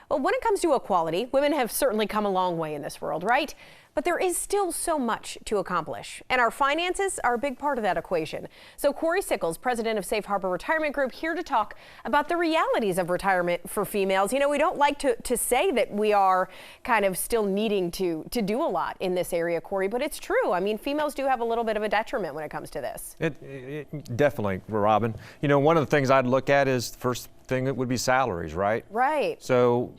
Well, when it comes to equality, women have certainly come a long way in this world, right? But there is still so much to accomplish, and our finances are a big part of that equation. So Cory Sickles, president of Safe Harbor Retirement Group, here to talk about the realities of retirement for females. You know, we don't like to say that we are kind of still needing to do a lot in this area, Cory, but it's true. I mean, females do have a little bit of a detriment when it comes to this. It definitely, Robin. You know, one of the things I'd look at is the first thing that would be salaries, right? Right. So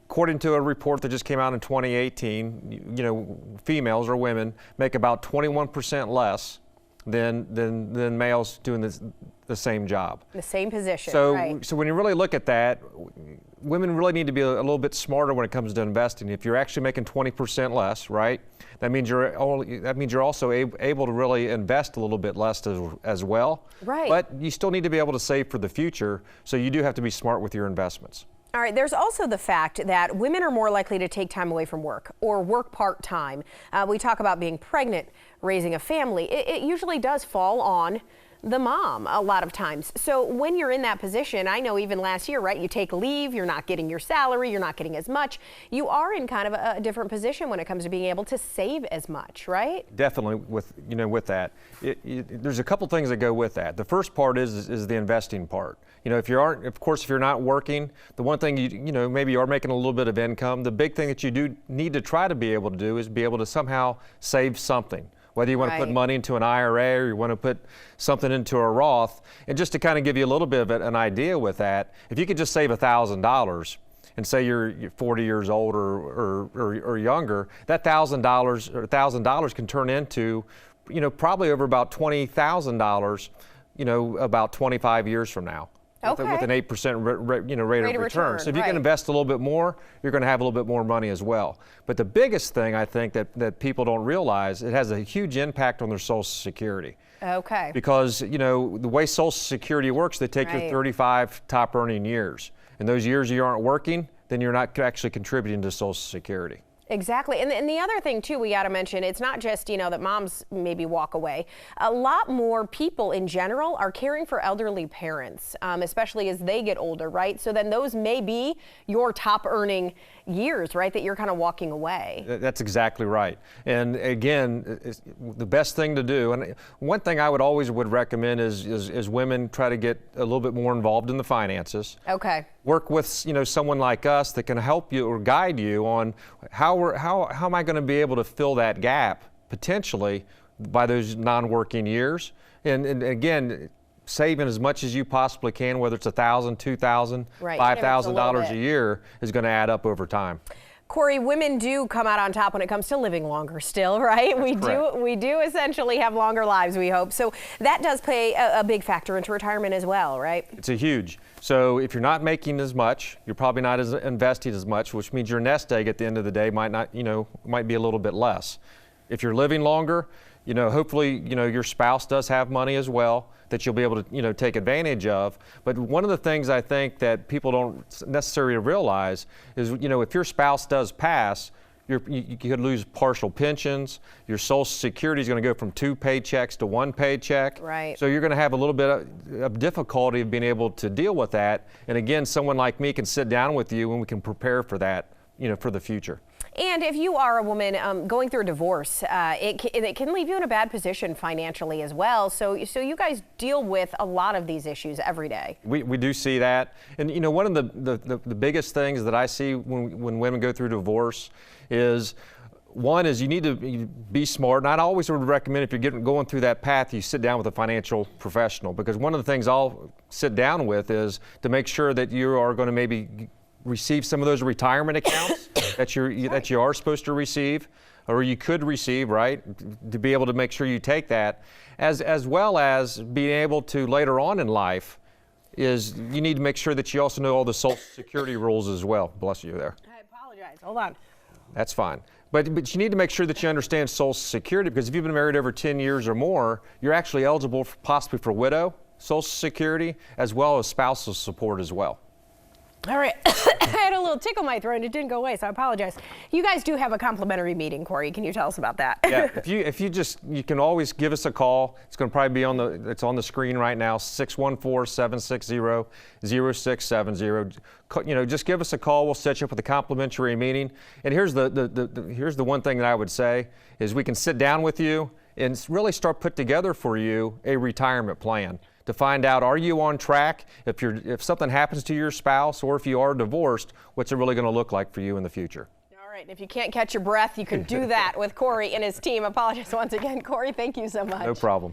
according to a report that just came out in 2018, you know, females or women make about 21% less than males doing the same job. The same position, so, right. So when you really look at that, women really need to be a little bit smarter when it comes to investing. If you're actually making 20% less, right, that means you're also able to really invest a little bit less as well. Right. But you still need to be able to save for the future, so you do have to be smart with your investments. All right, there's also the fact that women are more likely to take time away from work or work part-time. We talk about being pregnant, raising a family. It usually does fall on the mom a lot of times. So when you're in that position, I know even last year, right, you take leave, you're not getting your salary, you're not getting as much. You are in kind of a different position when it comes to being able to save as much, right? Definitely with that. There's a couple things that go with that. The first part is the investing part. You know, if you're not working, the one thing you know, maybe you are making a little bit of income. The big thing that you do need to try to be able to do is be able to somehow save something. Whether you want to put money into an IRA or you want to put something into a Roth. And just to kind of give you a little bit of an idea with that, if you could just save $1,000 and say you're 40 years old or younger, that $1,000 can turn into, you know, probably over about $20,000, you know, about 25 years from now. Okay. With an 8% rate of return. So if you can invest a little bit more, you're going to have a little bit more money as well. But the biggest thing I think that people don't realize, it has a huge impact on their Social Security. Okay. Because, you know, the way Social Security works, they take your 35 top earning years. And those years you aren't working, then you're not actually contributing to Social Security. Exactly. And the other thing, too, we got to mention, it's not just, you know, that moms maybe walk away. A lot more people in general are caring for elderly parents, especially as they get older, right? So then those may be your top earning years, right, that you're kind of walking away. That's exactly right. And again, the best thing to do, and one thing I would recommend is women try to get a little bit more involved in the finances. Okay. Work with, you know, someone like us that can help you or guide you on how am I going to be able to fill that gap potentially by those non-working years. And again, saving as much as you possibly can, whether it's $1,000, $2,000, $5,000 a year, is going to add up over time. Cory, women do come out on top when it comes to living longer still, right? We do essentially have longer lives, we hope. So that does play a big factor into retirement as well, right? It's a huge. So if you're not making as much, you're probably not investing as much, which means your nest egg at the end of the day might be a little bit less. If you're living longer, you know, hopefully, you know, your spouse does have money as well that you'll be able to, you know, take advantage of. But one of the things I think that people don't necessarily realize is, you know, if your spouse does pass, you could lose partial pensions. Your Social Security is going to go from 2 paychecks to 1 paycheck. Right. So you're going to have a little bit of difficulty of being able to deal with that. And again, someone like me can sit down with you and we can prepare for that, you know, for the future. And if you are a woman going through a divorce, it can leave you in a bad position financially as well. So you guys deal with a lot of these issues every day. We do see that. And, you know, one of the biggest things that I see when women go through divorce is, one is you need to be smart. And I always would recommend, if you're going through that path, you sit down with a financial professional. Because one of the things I'll sit down with is to make sure that you are going to maybe receive some of those retirement accounts that you are supposed to receive, or you could receive, right? To be able to make sure you take that, as well as being able to later on in life, is you need to make sure that you also know all the Social Security rules as well. Bless you there. I apologize. Hold on. That's fine. But you need to make sure that you understand Social Security, because if you've been married over 10 years or more, you're actually eligible possibly for widow Social Security as well as spousal support as well. All right. I had a little tickle in my throat and it didn't go away, so I apologize. You guys do have a complimentary meeting, Cory. Can you tell us about that? Yeah, you can always give us a call. It's going to probably be it's on the screen right now, 614-760-0670. Just give us a call. We'll set you up with a complimentary meeting. And here's the one thing that I would say is we can sit down with you and really start put together for you a retirement plan to find out, are you on track? If something happens to your spouse, or if you are divorced, what's it really going to look like for you in the future? All right, and if you can't catch your breath, you can do that with Cory and his team. Apologies once again, Cory. Thank you so much. No problem.